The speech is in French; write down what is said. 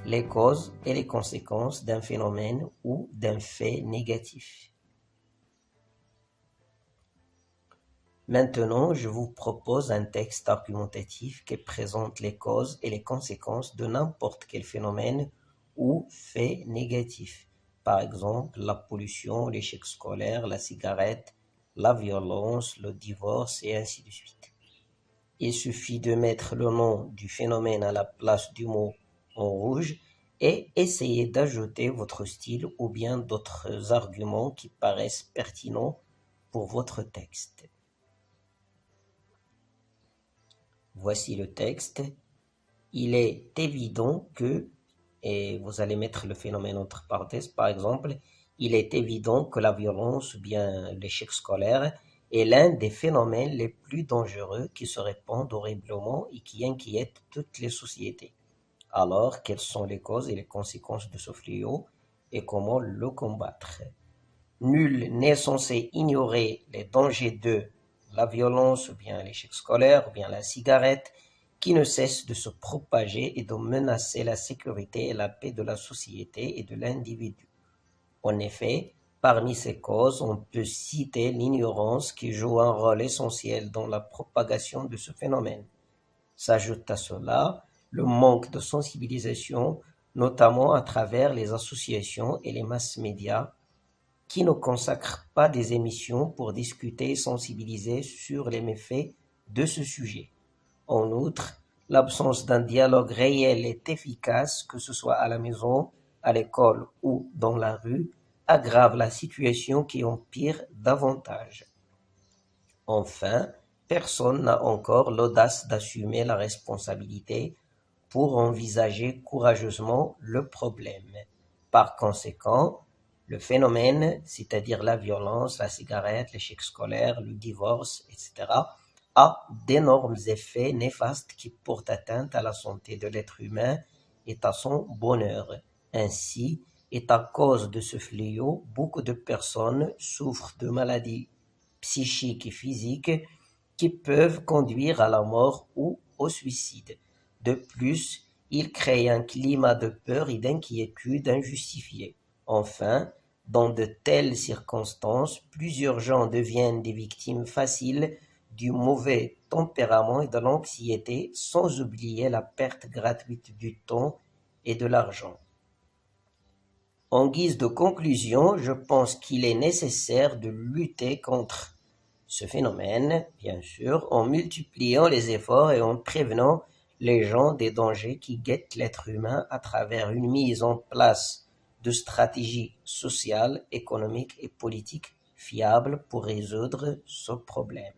les causes et les conséquences d'un phénomène ou d'un fait négatif. Maintenant, je vous propose un texte argumentatif qui présente les causes et les conséquences de n'importe quel phénomène ou fait négatif. Par exemple, la pollution, l'échec scolaire, la cigarette, la violence, le divorce et ainsi de suite. Il suffit de mettre le nom du phénomène à la place du mot en rouge et essayer d'ajouter votre style ou bien d'autres arguments qui paraissent pertinents pour votre texte. Voici le texte. Il est évident que, et vous allez mettre le phénomène entre parenthèses, par exemple, il est évident que la violence ou bien l'échec scolaire est l'un des phénomènes les plus dangereux qui se répandent horriblement et qui inquiètent toutes les sociétés. Alors, quelles sont les causes et les conséquences de ce fléau et comment le combattre? Nul n'est censé ignorer les dangers de la violence ou bien l'échec scolaire ou bien la cigarette qui ne cessent de se propager et de menacer la sécurité et la paix de la société et de l'individu. En effet, parmi ces causes, on peut citer l'ignorance qui joue un rôle essentiel dans la propagation de ce phénomène. S'ajoute à cela le manque de sensibilisation, notamment à travers les associations et les mass médias, qui ne consacrent pas des émissions pour discuter et sensibiliser sur les méfaits de ce sujet. En outre, l'absence d'un dialogue réel et efficace, que ce soit à la maison, à l'école ou dans la rue, aggrave la situation qui empire davantage. Enfin, personne n'a encore l'audace d'assumer la responsabilité pour envisager courageusement le problème. Par conséquent, le phénomène, c'est-à-dire la violence, la cigarette, l'échec scolaire, le divorce, etc., a d'énormes effets néfastes qui portent atteinte à la santé de l'être humain et à son bonheur. Ainsi, et à cause de ce fléau, beaucoup de personnes souffrent de maladies psychiques et physiques qui peuvent conduire à la mort ou au suicide. De plus, il crée un climat de peur et d'inquiétude injustifié. Enfin, dans de telles circonstances, plusieurs gens deviennent des victimes faciles du mauvais tempérament et de l'anxiété, sans oublier la perte gratuite du temps et de l'argent. En guise de conclusion, je pense qu'il est nécessaire de lutter contre ce phénomène, bien sûr, en multipliant les efforts et en prévenant les gens des dangers qui guettent l'être humain à travers une mise en place de stratégies sociales, économiques et politiques fiables pour résoudre ce problème.